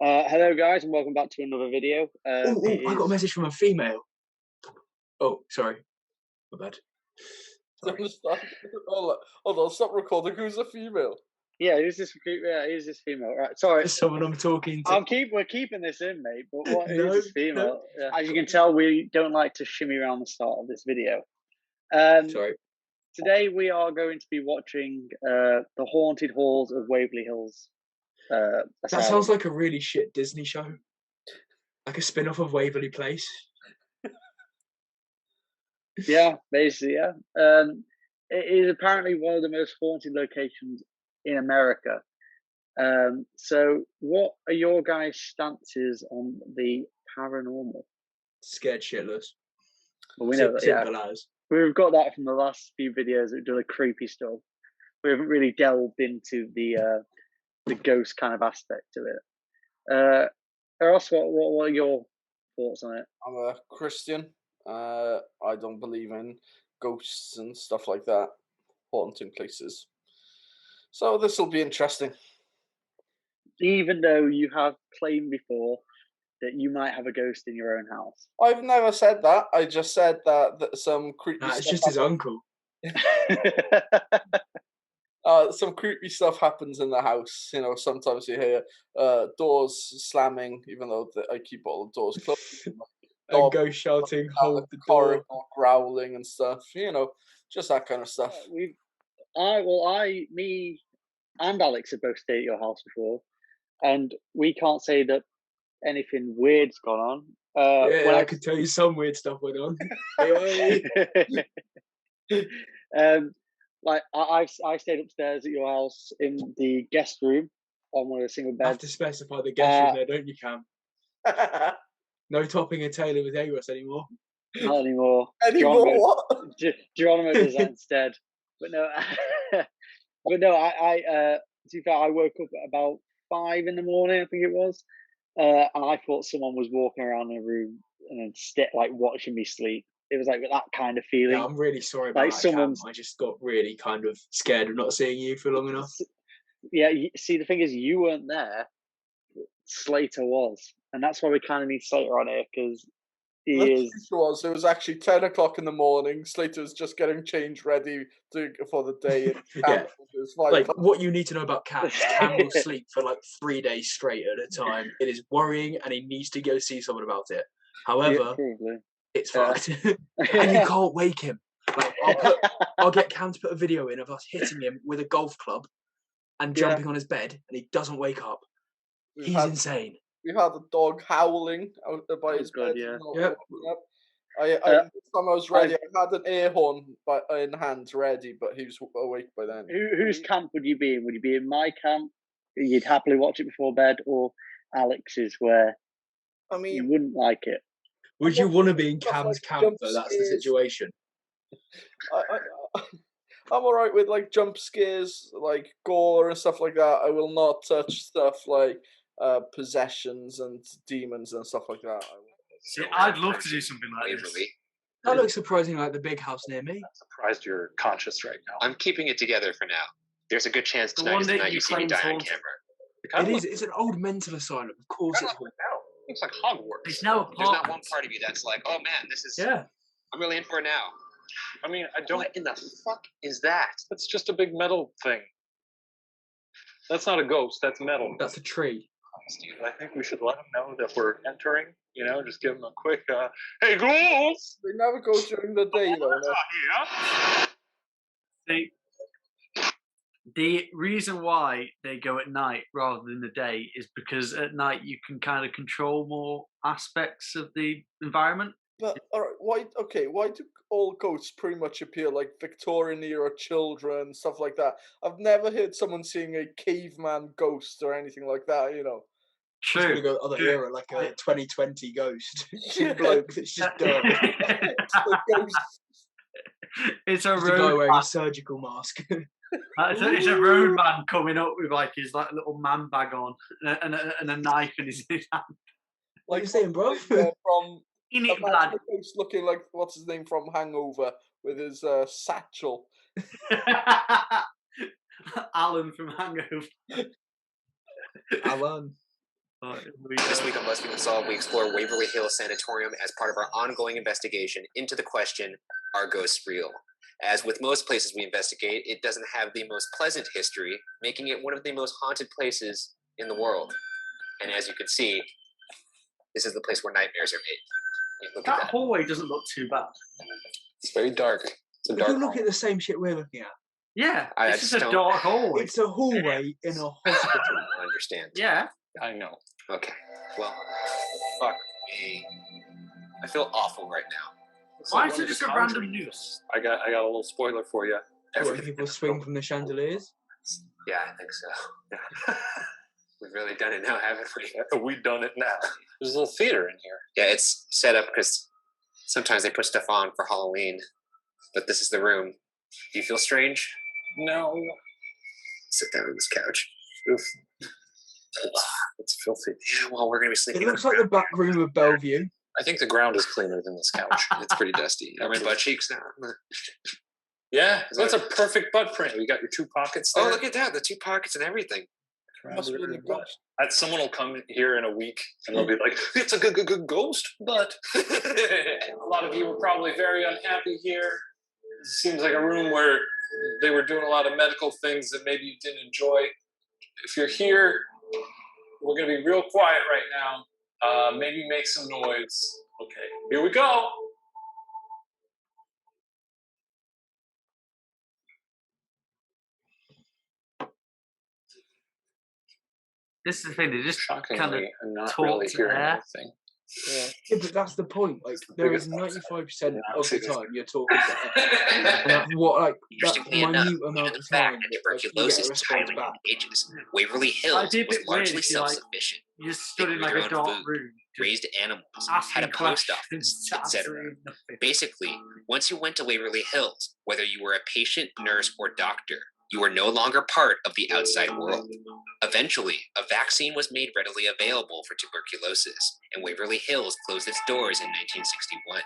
Hello guys and welcome back to another video. I got a message from a female. Oh, sorry. My bad. Hold on, stop recording. Who's a female? Yeah, who's this female? Right, sorry. Someone I'm talking to. We're keeping this in, mate. But what No, is this female? no. Yeah. As you can tell, we don't like to shimmy around the start of this video. Sorry. Today we are going to be watching the Haunted Halls of Waverly Hills. That sounds like a really shit Disney show. Like a spin-off of Waverly Place. Yeah, basically, yeah. It is apparently one of the most haunted locations in America. So what are your guys' stances on the paranormal? Scared shitless. Well, we know that, yeah. Simple as. We've got that from the last few videos that we've done the creepy stuff. We haven't really delved into the ghost kind of aspect of it. Ross, what are your thoughts on it? I'm a Christian. I don't believe in ghosts and stuff like that, haunting places. So this will be interesting. Even though you have claimed before that you might have a ghost in your own house. I've never said that. I just said that some creepy Nah, stuff it's just his uncle. Some creepy stuff happens in the house. You know, sometimes you hear doors slamming, even though I keep all the doors closed. And ghost shouting, hold the door. Growling and stuff. You know, just that kind of stuff. Me and Alex have both stayed at your house before, and we can't say that anything weird's gone on. I could tell you some weird stuff went on. Like I stayed upstairs at your house in the guest room on one of the single beds. Have to specify the guest room there, don't you, Cam? No topping and tailing with Agos anymore. Not anymore. Geronimo does that instead. But no, to be fair, I woke up at about 5 in the morning, I think it was, and I thought someone was walking around in the room and like watching me sleep. It was like that kind of feeling. Yeah, I'm really sorry about that, Cam. I just got really kind of scared of not seeing you for long enough. Yeah, see, the thing is, you weren't there. Slater was, and that's why we kind of need Slater on here, because it was actually 10 o'clock in the morning. Slater was just getting changed ready for the day. Yeah. Like, what you need to know about Cam is Cam will sleep for like 3 days straight at a time. It is worrying, and he needs to go see someone about it. However, it's fucked. And you can't wake him. Like, I'll get Cam to put a video in of us hitting him with a golf club and jumping on his bed, and he doesn't wake up. He's insane. We had a dog howling out by his bed. Yep. I was ready. I had an air horn in hand ready, but he was awake by then. Whose camp would you be in? Would you be in my camp? You'd happily watch it before bed, or Alex's, where you wouldn't like it? Would you want to be in Cam's camp, though? That's the situation. I'm alright with like jump scares, like gore and stuff like that. I will not touch stuff like possessions and demons and stuff like that. See, I'd love to do something like this. That looks surprisingly like the big house near me. I'm surprised you're conscious right now. I'm keeping it together for now. There's a good chance tonight is the night you see me die on camera. It is. It's an old mental asylum. Of course it's haunted. Looks like Hogwarts. It's now There's not one part of you that's like, oh man, this is... Yeah. I'm really in for it now. I mean, I don't... What in the fuck is that? That's just a big metal thing. That's not a ghost. That's metal. That's a tree. Steve, I think we should let them know that we're entering. You know, just give them a quick, hey, ghouls! They never go during the day, though. The reason why they go at night rather than the day is because at night you can kind of control more aspects of the environment. But why do all ghosts pretty much appear like Victorian era children, stuff like that? I've never heard someone seeing a caveman ghost or anything like that, you know. True. It's gonna go other era, like a 2020 ghost. Bloke that's just done. It's a guy wearing a surgical mask. It's a road man coming up with like his like little man bag on and a knife in his hand. What are you saying, bro? From blood. Looking like what's his name from Hangover with his satchel. Alan from Hangover. Alan. This week on Buzzfeed Unsolved, we explore Waverly Hills Sanatorium as part of our ongoing investigation into the question, are ghosts real? As with most places we investigate, it doesn't have the most pleasant history, making it one of the most haunted places in the world. And as you can see, this is the place where nightmares are made. Look at That hallway doesn't look too bad. It's very dark. It's a If dark you look hall. at the same shit we're looking at, Yeah, I it's just just a don't- dark hallway. it's a hallway in a hospital. I understand. Yeah. I know. Okay. Well, fuck me. I feel awful right now. It's Why like is one it of just the a random Conjuring news? films. I got a little spoiler for you. When people swing from the chandeliers. Yeah, I think so. We've really done it now, haven't we? We've done it now. There's a little theater in here. Yeah, it's set up because sometimes they put stuff on for Halloween, but this is the room. Do you feel strange? No. Sit down on this couch. Oof. It's filthy. Yeah, well, we're gonna be sleeping. It looks like the back room of Bellevue. I think the ground is cleaner than this couch. It's pretty dusty. Are my butt cheeks now? Yeah, that's a perfect butt print. You got your two pockets there. Oh, look at that! The 2 pockets and everything. Must be in the ghost. Someone will come here in a week and they'll be like, "It's a good ghost," but a lot of you were probably very unhappy here. It seems like a room where they were doing a lot of medical things that maybe you didn't enjoy. If you're here, we're going to be real quiet right now. Maybe make some noise. Okay, here we go. This is the thing. They just Shockingly, kind of I'm not talk really to hearing air. anything. Yeah, but that's the point. Like, there is 95% of the time you're talking to air. And that's what, like, that Interestingly enough, minute due amount to of the time fact that that, like, you get tuberculosis a is response highly back. contagious, Waverly Hills be a was bit weird largely if you, like, self-sufficient. You stood in grew like their a own dark food, room, just Raised animals, asking had a post questions office, to etc. absolutely nothing. Basically, once you went to Waverly Hills, whether you were a patient, nurse, or doctor, you were no longer part of the outside world. Eventually, a vaccine was made readily available for tuberculosis, and Waverly Hills closed its doors in 1961.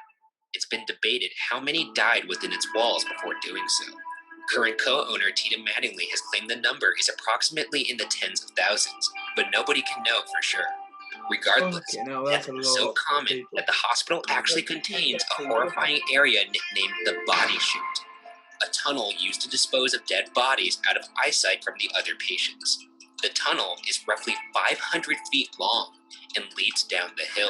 It's been debated how many died within its walls before doing so. Current co-owner Tita Mattingly has claimed the number is approximately in the tens of thousands, but nobody can know for sure. Regardless, Okay, now death that's a was lot so of common people. that the hospital actually contains a horrifying area nicknamed the body chute, a tunnel used to dispose of dead bodies out of eyesight from the other patients. The tunnel is roughly 500 feet long and leads down the hill.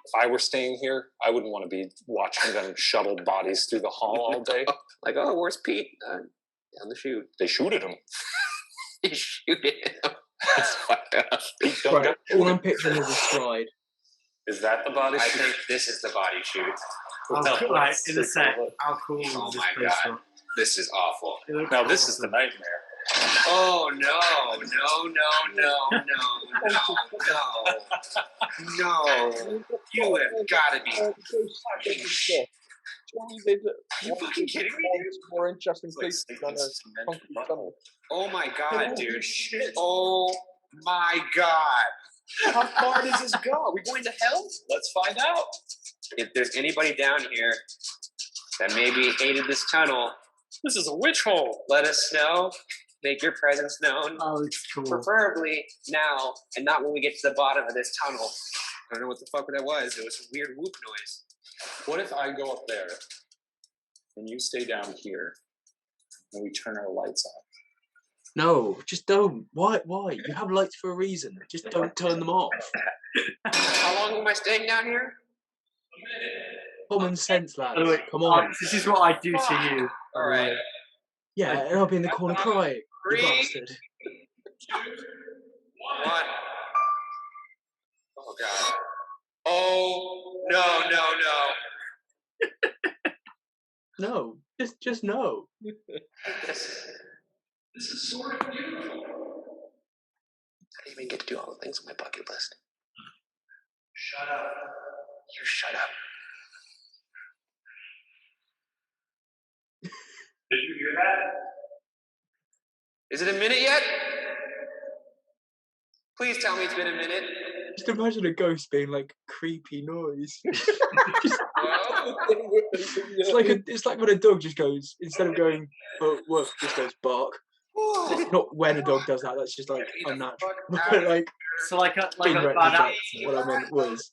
If I were staying here, I wouldn't want to be watching them shuttle bodies through the hall all day. Like, oh, where's Pete? Down the chute. They shoot at him. They shoot at him. It's fucked up. Pete don't Right, get all I'm picturing is a slide. Is that the body I shoot? think this is the body chute. Right, in a sec. How cool Oh is this my place God. look? This is awful. It looks Now this is the awesome. nightmare. Oh no, no. You have gotta be fucking shit. You fucking kidding me, dude? More interesting place than a concrete tunnel. Oh my God, dude. Oh my God. How far does this go? Are we going to hell? Let's find out. If there's anybody down here that maybe hated this tunnel, This is a witch hole. let us know. Make your presence known. Oh, it's cool. Preferably now and not when we get to the bottom of this tunnel. I don't know what the fuck that was. It was a weird whoop noise. What if I go up there and you stay down here and we turn our lights off? No, just don't. Why? You have lights for a reason. Just don't turn them off. How long am I staying down here? Common sense, lads. By the way, Come on. this is what I do to you. All right. Yeah, and I'll be in the corner crying. You 3, bastard. 2, 1. Oh God. Oh no. No, just no. This is sort of beautiful. I didn't even get to do all the things on my bucket list. Shut up. You shut up. Did you hear that? Is it a minute yet? Please tell me it's been a minute. Just imagine a ghost being like creepy noise. Well, It's like when a dog just goes, instead of going woof, just goes bark. Not when a dog does that. That's just like unnatural. Like So like a indirectly, bad actor. what I meant was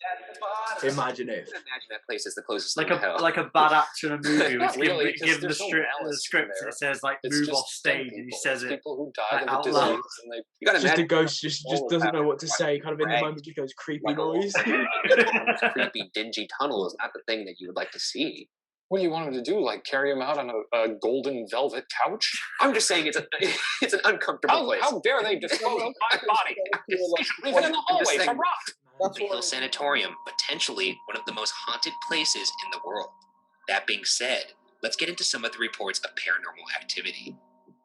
imagine if. Imagine that place is the closest Like thing to hell. a bad actor in a movie was Really, given the there's no malice script in and there. it says like It's move just off stage and he people. says It's it. people who died of out a loud. disease, and they You gotta Just the imagine ghost just doesn't know what to say. Kind of in the Right. moment, just goes creepy Like a noise. this creepy, dingy tunnel is not the thing that you would like to see. what do you want him to do? Like carry him out on a golden velvet couch? I'm just saying it's an uncomfortable place. How dare they dispose of my body? Leave it in the hallway to rot. The Hill Sanatorium, potentially one of the most haunted places in the world. That being said, let's get into some of the reports of paranormal activity.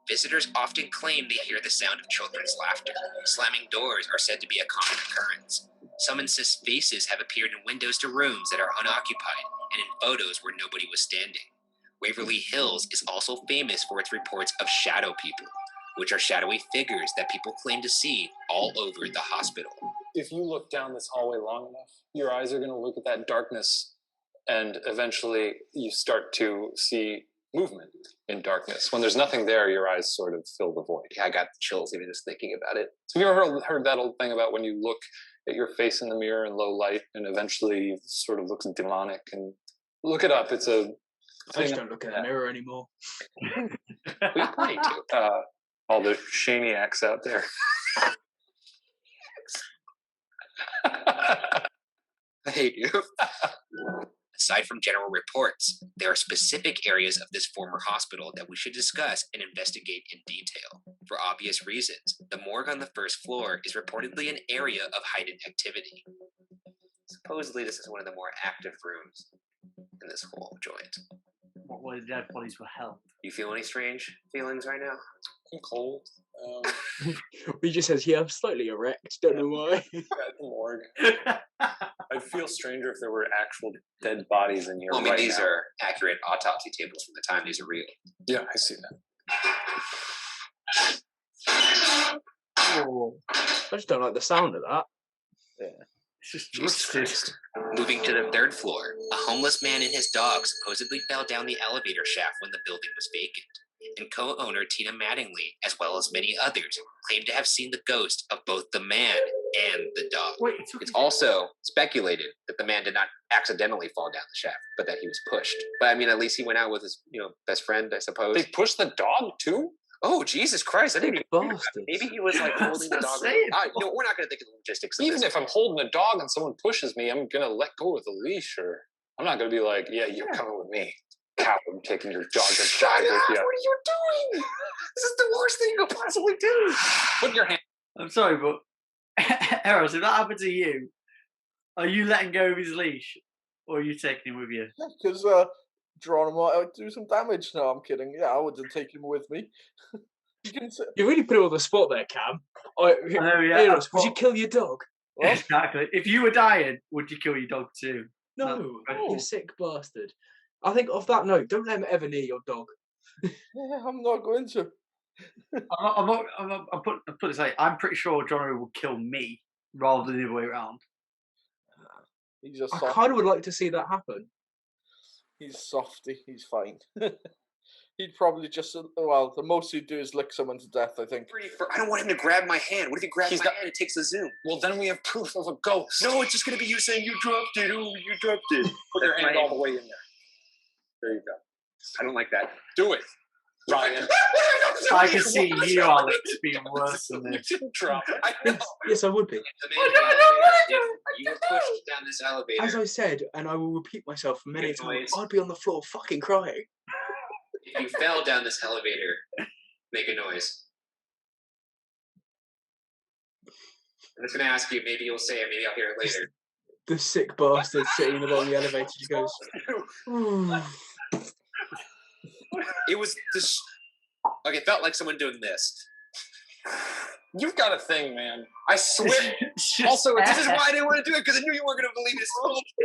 Visitors often claim they hear the sound of children's laughter. Slamming doors are said to be a common occurrence. Some insist faces have appeared in windows to rooms that are unoccupied and in photos where nobody was standing. Waverly Hills is also famous for its reports of shadow people, which are shadowy figures that people claim to see all over the hospital. If you look down this hallway long enough, your eyes are going to look at that darkness, and eventually you start to see movement in darkness. When there's nothing there, your eyes sort of fill the void. Yeah, I got the chills even just thinking about it. So have you ever heard that old thing about when you look at your face in the mirror in low light and eventually it sort of looks demonic? And look it up. It's a I just don't look in the mirror anymore. Who are you pointing to? all the shaniacs out there. I hate you. Aside from general reports, there are specific areas of this former hospital that we should discuss and investigate in detail. For obvious reasons, the morgue on the first floor is reportedly an area of heightened activity. Supposedly, this is one of the more active rooms in this whole joint. Where the dead bodies were held. You feel any strange feelings right now? I'm cold. He just says, yeah, I'm slightly erect. Don't know why. At the morgue. I'd feel stranger if there were actual dead bodies in here. Well, I mean, right these now. are accurate autopsy tables from the time. These are real. Yeah, I see that. Oh, I just don't like the sound of that. it's just Jesus rusted. Christ. Moving to the third floor, a homeless man and his dog supposedly fell down the elevator shaft when the building was vacant. And co-owner Tina Mattingly, as well as many others, claim to have seen the ghost of both the man and the dog. Wait, It's also speculated that the man did not accidentally fall down the shaft, but that he was pushed. But I mean, at least he went out with his, best friend, I suppose. They pushed the dog too? Oh, Jesus Christ! I didn't even think about that. Bastards. Maybe he was like holding the dog. Say it. No, we're not going to think of the logistics. Of Even this. if I'm holding a dog and someone pushes me, I'm gonna let go of the leash, or I'm not gonna be like, "Yeah, you're coming with me, coward, taking your dog and dog with you." What are you doing? This is the worst thing you could possibly do. Put your hand. I'm sorry, but Eros, if that happened to you, are you letting go of his leash, or are you taking him with you? Because Geronimo might do some damage. No, I'm kidding. Yeah, I wouldn't take him with me. You can say, You really put it on the spot there, Cam. I know, yeah. Eros, would you kill your dog? what? Exactly. If you were dying, would you kill your dog too? No, No. you sick bastard. I think off that note, don't let him ever near your dog. Yeah, I'm not going to. I'm put it this way. I'm pretty sure Jono will kill me rather than the other way around. He's a I soft. kind of would like to see that happen. He's softy. He's fine. He'd probably just, well, the most he'd do is lick someone to death, I think. I don't want him to grab my hand. What if he grabs my hand and takes the zoom? Well, then we have proof of a ghost. No, it's just going to be you saying you dropped it. Oh, you dropped it. Put your hand all the way in there. There you go. I don't like that. Do it, Ryan. I can see you, Alex, being worse than this. Drop it. Yes, I would be. The man in the elevator, if you were pushed down this elevator, As I said, and I will repeat myself many Good times, noise. I'd be on the floor fucking crying. if you fell down this elevator, make a noise. I'm just going to ask you. Maybe you'll say it. Maybe I'll hear it later. The sick bastard sitting in the bottom of the elevator just goes, "Ooh." It was this. Like, it felt like someone doing this. You've got a thing, man. I swear. It's just Also, this is why I didn't want to do it, because I knew you weren't going to believe it.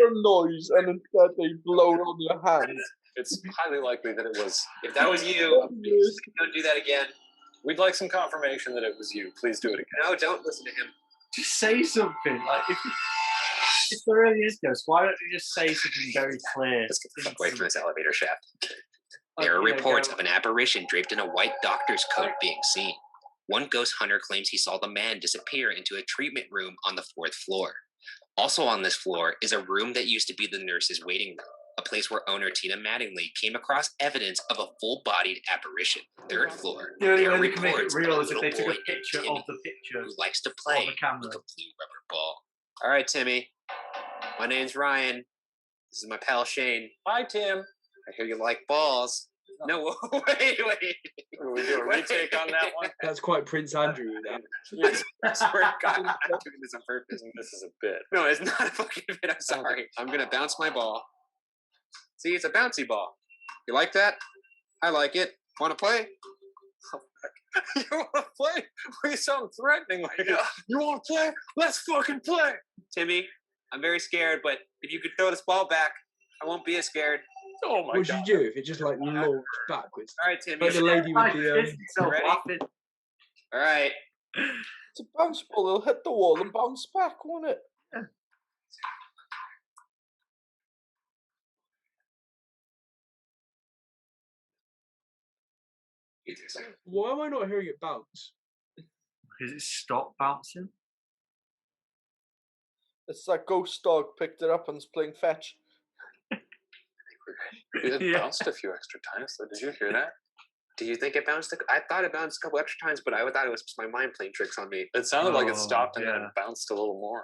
A noise, and instead they blow it on your hand. It's highly likely that it was. If that was you, please don't do that again. We'd like some confirmation that it was you. Please do it again. No, don't listen to him. just say something. Like if there really is ghosts, why don't you just say something very clear? Let's get the fuck away from this elevator shaft. There are reports of an apparition draped in a white doctor's coat being seen. One ghost hunter claims he saw the man disappear into a treatment room on the 4th floor. Also on this floor is a room that used to be the nurse's waiting room, a place where owner Tina Mattingly came across evidence of a full-bodied apparition. 3rd floor, The only there are way they can make it reports of a real is if little they took boy a picture named of the picture who likes to play on the camera. with a blue rubber ball. All right, Timmy. My name's Ryan. This is my pal Shane. Hi, Tim. I hear you like balls. No, wait. Will we do a retake on that one? That's quite Prince Andrew. That. I swear to God, I'm not doing this on purpose. This is a bit. No, it's not a fucking bit. I'm sorry. I'm going to bounce my ball. See, it's a bouncy ball. You like that? I like it. Want to play? You want to play? We sound threatening. Like, you want to play? Let's fucking play. Timmy, I'm very scared, but if you could throw this ball back, I won't be as scared. Oh my What God. would you do if it just like launched backwards? All right, Timmy. Like the lady with the ready? All right. It's a bounce ball. It'll hit the wall and bounce back, won't it? Why am I not hearing it bounce? Because it stopped bouncing. It's that ghost dog picked it up and is playing fetch. It bounced a few extra times, though. Did you hear that? Do you think it bounced? I thought it bounced a couple extra times, but I thought it was just my mind playing tricks on me. It sounded like it stopped and then it bounced a little more.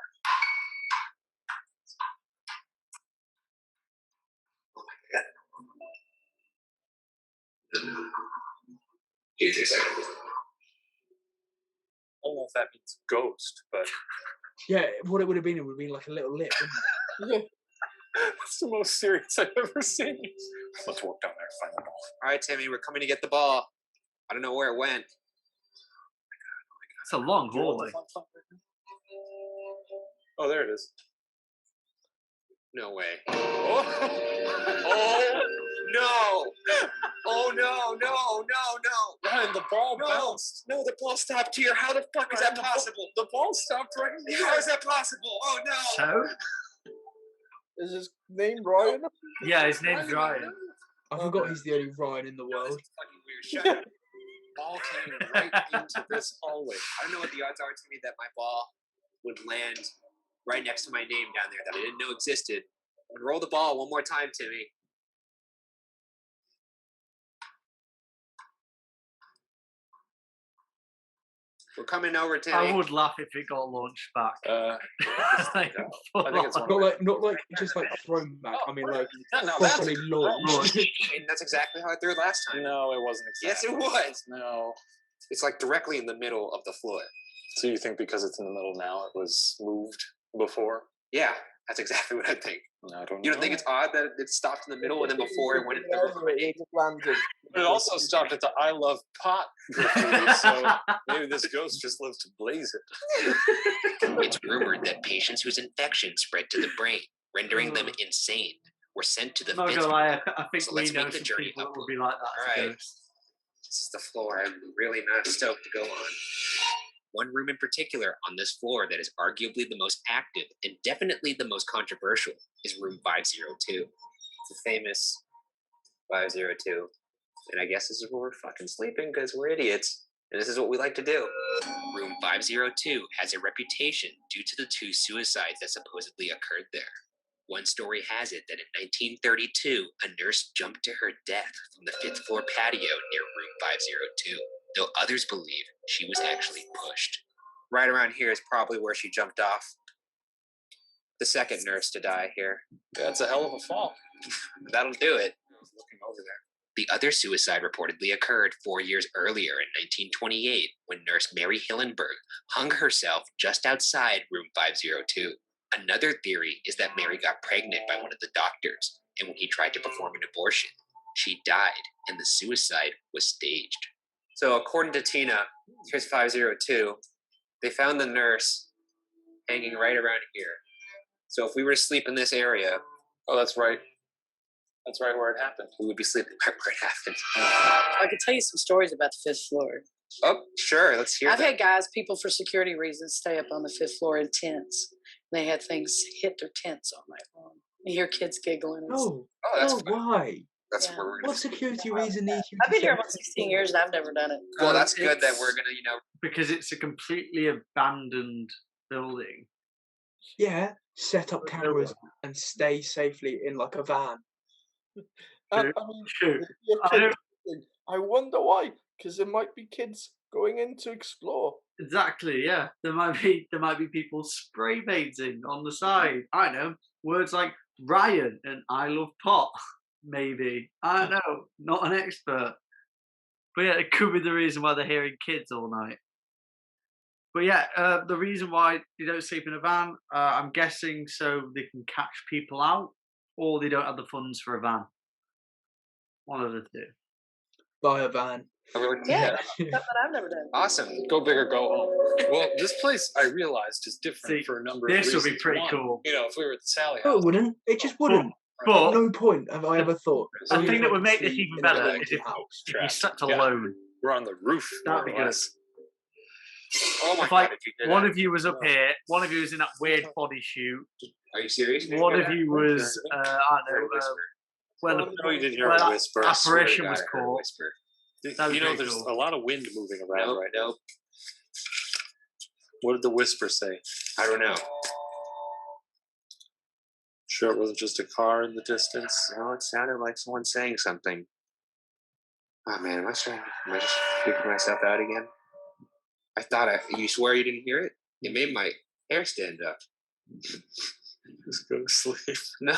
I don't know if that means ghost, but yeah, what it would have been like a little lip, wouldn't it? That's the most serious I've ever seen. Let's walk down there and find the ball. All right, Timmy, we're coming to get the ball. I don't know where it went. It's a long hallway. Oh, there it is. No way. Oh, no! Oh no! Ryan, the ball bounced. No, the ball stopped here. How the fuck is that possible? The ball stopped right here. How is that possible? Oh no! So? Is his name Ryan? Yeah, his name's Ryan. I forgot he's the only Ryan in the No, world. this is fucking weird. Shut up. Ball came right into this hallway. I don't know what the odds are, Timmy, that my ball would land right next to my name down there that I didn't know existed. Roll the ball one more time, Timmy. We're coming over, Timmy. I would laugh if it got launched back. I think it's not like just like thrown back. I mean like no, properly launched. And that's exactly how I threw it last time. No, it wasn't exactly. Yes, it was. No. It's like directly in the middle of the floor. So you think because it's in the middle now, it was moved before? Yeah, that's exactly what I think. No, I don't know. You don't think it's odd that it stopped in the middle and then before it went into the landed. But it also stopped at the I love pot graffiti, so maybe this ghost just lives to blaze it. It's rumored that patients whose infection spread to the brain, rendering them insane, were sent to the Not fifth gonna lie, I think So we let's know make the some journey people that upward. would be like that. All right. This is the floor I'm really not stoked to go on. One room in particular on this floor that is arguably the most active and definitely the most controversial is room 502. It's a famous 502. And I guess this is where we're fucking sleeping because we're idiots. And this is what we like to do. Room 502 has a reputation due to the 2 suicides that supposedly occurred there. One story has it that in 1932, a nurse jumped to her death from the 5th floor patio near room 502, though others believe she was actually pushed. Right around here is probably where she jumped off. The second nurse to die here. That's a hell of a fall. That'll do it. I was looking over there. The other suicide reportedly occurred 4 years earlier in 1928 when nurse Mary Hillenberg hung herself just outside room 502. Another theory is that Mary got pregnant by one of the doctors, and when he tried to perform an abortion, she died, and the suicide was staged. So according to Tina, here's 502, they found the nurse hanging right around here. So if we were to sleep in this area... Oh, that's right. That's right where it happened. We would be sleeping right where it happened. I could tell you some stories about the 5th floor. Oh, sure. Let's hear I've them. had guys, people for security reasons, stay up on the 5th floor in tents. They had things hit their tents all night long. You hear kids giggling. And Oh, that's oh, fun. why? That's where we're going. What security reason need you? I've been here about 16 years and I've never done it. Well, that's good that we're going to, because it's a completely abandoned building. Yeah, set up cameras and stay safely in like a van. I wonder why. Because there might be kids going in to explore. Exactly. Yeah, there might be people spray painting on the side. I know words like Ryan and I love pot. Maybe I don't know. Not an expert, but yeah, it could be the reason why they're hearing kids all night. But yeah, the reason why they don't sleep in a van, I'm guessing so they can catch people out, or they don't have the funds for a van. One of the two. Buy a van. Yeah, stuff that I've never done. Awesome. Go big or go home. Well, this place I realized is different for a number of reasons. This would be pretty cool. If we were at the Sally No, House. it wouldn't. It just wouldn't. But at no point have I ever thought. I think that would make this even better is if you slept alone. We're on the roof. That'd be good. Oh my If god! If you did one of you was up here, one of you was in that weird body shoot. Are you serious? One of you was, I don't know, when you didn't hear a whisper. Apparition was caught. There's a lot of wind moving around right now. What did the whisper say? I don't know. Sure, it wasn't just a car in the distance. No, it sounded like someone saying something. Oh man, am I just freaking myself out again? I thought you swear you didn't hear it? It made my hair stand up. Just go to sleep. No,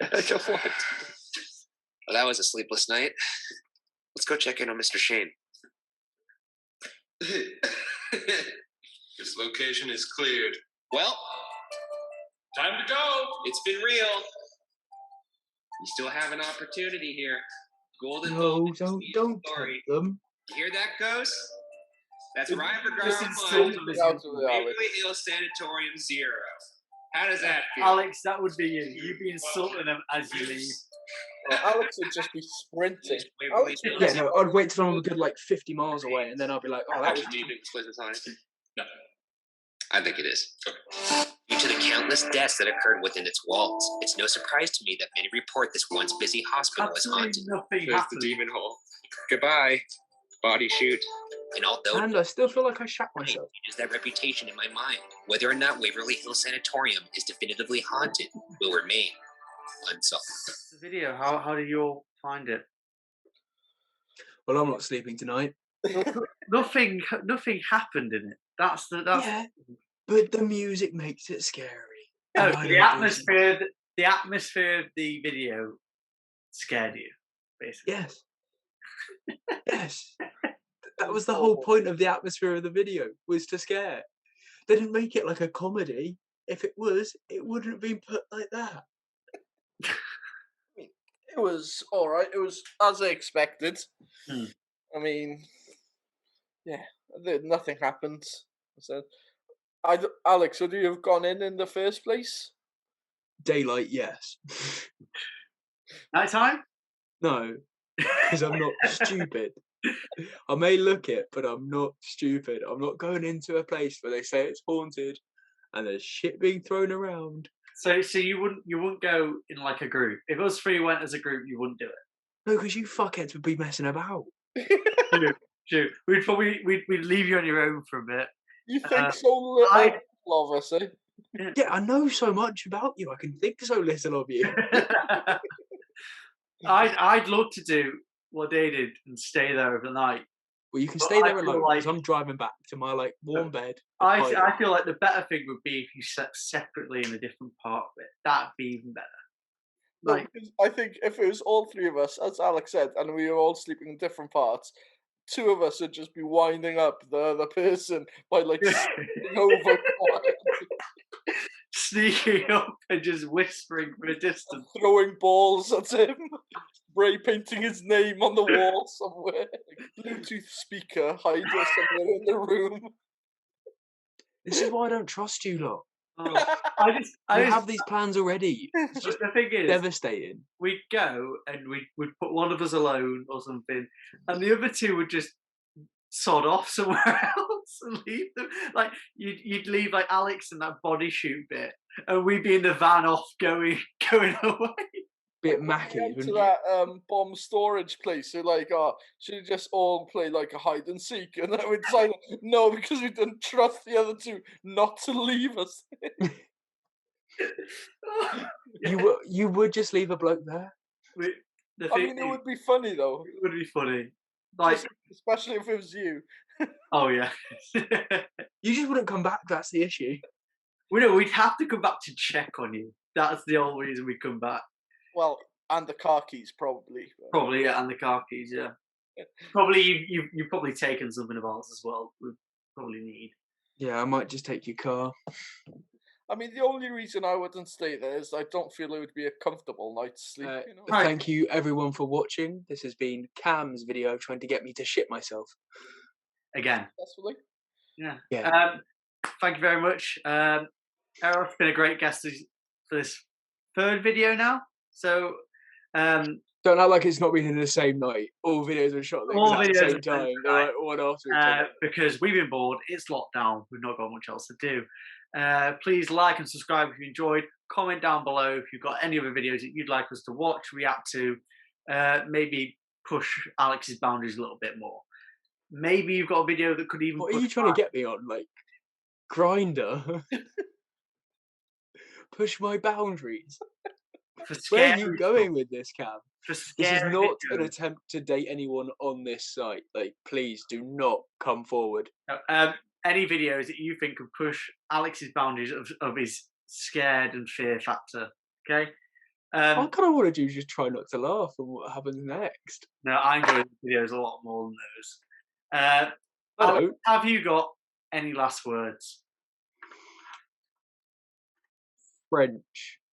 I don't want to. Well, that was a sleepless night. Let's go check in on Mr. Shane. This location is cleared. Well, time to go. It's been real. You still have an opportunity here. Golden. No, don't tempt them. You hear that, Ghost? That's right for Waverly Hill Sanatorium 0. How does that feel? Alex, that would be you. You'd be insulting them as you leave. Well, Alex would just be sprinting. Yeah, no, I'd wait till I'm a good 50 miles away, and then I'll be like, "Oh, that was deep explicit sign." No, I think it is. Due to the countless deaths that occurred within its walls, it's no surprise to me that many report this once busy hospital is haunted. There's the demon hole. Goodbye, body shoot. And although and I still feel like I shat myself. Changes that reputation in my mind. Whether or not Waverly Hill Sanatorium is definitively haunted will remain unsolved. The video. How did you all find it? Well, I'm not sleeping tonight. Nothing happened in it. That's yeah, but the music makes it scary. No, the atmosphere of the video scared you, basically. Yes. Yes. That was the whole point of the atmosphere of the video, was to scare. They didn't make it like a comedy. If it was, it wouldn't have been put like that. It was alright. It was as I expected. I mean, yeah, nothing happened. So, Alex, would you have gone in the first place? Daylight, yes. Nighttime? No, because I'm not stupid. I may look it, but I'm not stupid. I'm not going into a place where they say it's haunted and there's shit being thrown around. So you wouldn't go in like a group. If us three went as a group, you wouldn't do it. No, because you fuckheads would be messing about. True. We'd leave you on your own for a bit. You think so little of us, eh? Yeah, I know so much about you. I can think so little of you. I'd love to do what they did and stay there overnight. Well, you can stay there alone because I'm driving back to my warm bed. I feel like the better thing would be if you slept separately in a different part of it. That'd be even better. No, I think if it was all three of us, as Alex said, and we were all sleeping in different parts, two of us would just be winding up the other person by sneaking over, sneaking up and just whispering from a distance, throwing balls at him, spray painting his name on the wall somewhere, Bluetooth speaker hide us somewhere in the room. This is why I don't trust you lot. I have these plans already. It's just the thing is, devastating. We'd go and we'd put one of us alone or something, and the other two would just sod off somewhere else and leave them. Like you'd leave Alex in that body shoot bit, and we'd be in the van off going away. bit Mackie, to that bomb storage place. They're like, oh, should we just all play like a hide and seek? And then we decided, no, because we didn't trust the other two not to leave us. You would just leave a bloke there? I mean, it would be funny though. It would be funny, like especially if it was you. Oh yeah. You just wouldn't come back. That's the issue. We'd have to come back to check on you. That's the only reason we come back. Well, and the car keys probably. Probably, yeah, and the car keys, yeah. Probably you've probably taken something of ours as well. We probably need. Yeah, I might just take your car. I mean, the only reason I wouldn't stay there is I don't feel it would be a comfortable night's sleep. You know? Thank you, everyone, for watching. This has been Cam's video trying to get me to shit myself. Again. Successfully. Yeah. Thank you very much. Errol's been a great guest for this third video now. So, don't act like it's not been in the same night. All videos were shot at the same time. They're like one after each other. Because we've been bored. It's lockdown. We've not got much else to do. Please like and subscribe if you enjoyed. Comment down below if you've got any other videos that you'd like us to watch, react to. Maybe push Alex's boundaries a little bit more. Maybe you've got a video that could even. What are you trying to get me on? Like Grinder? Push my boundaries. Where are you going with this, Cam? This is not an attempt to date anyone on this site. Like, please do not come forward. Any videos that you think could push Alex's boundaries of his scared and fear factor. Okay. I kind of want to do just try not to laugh and what happens next. No, I enjoy the videos a lot more than those. Alex, have you got any last words? French.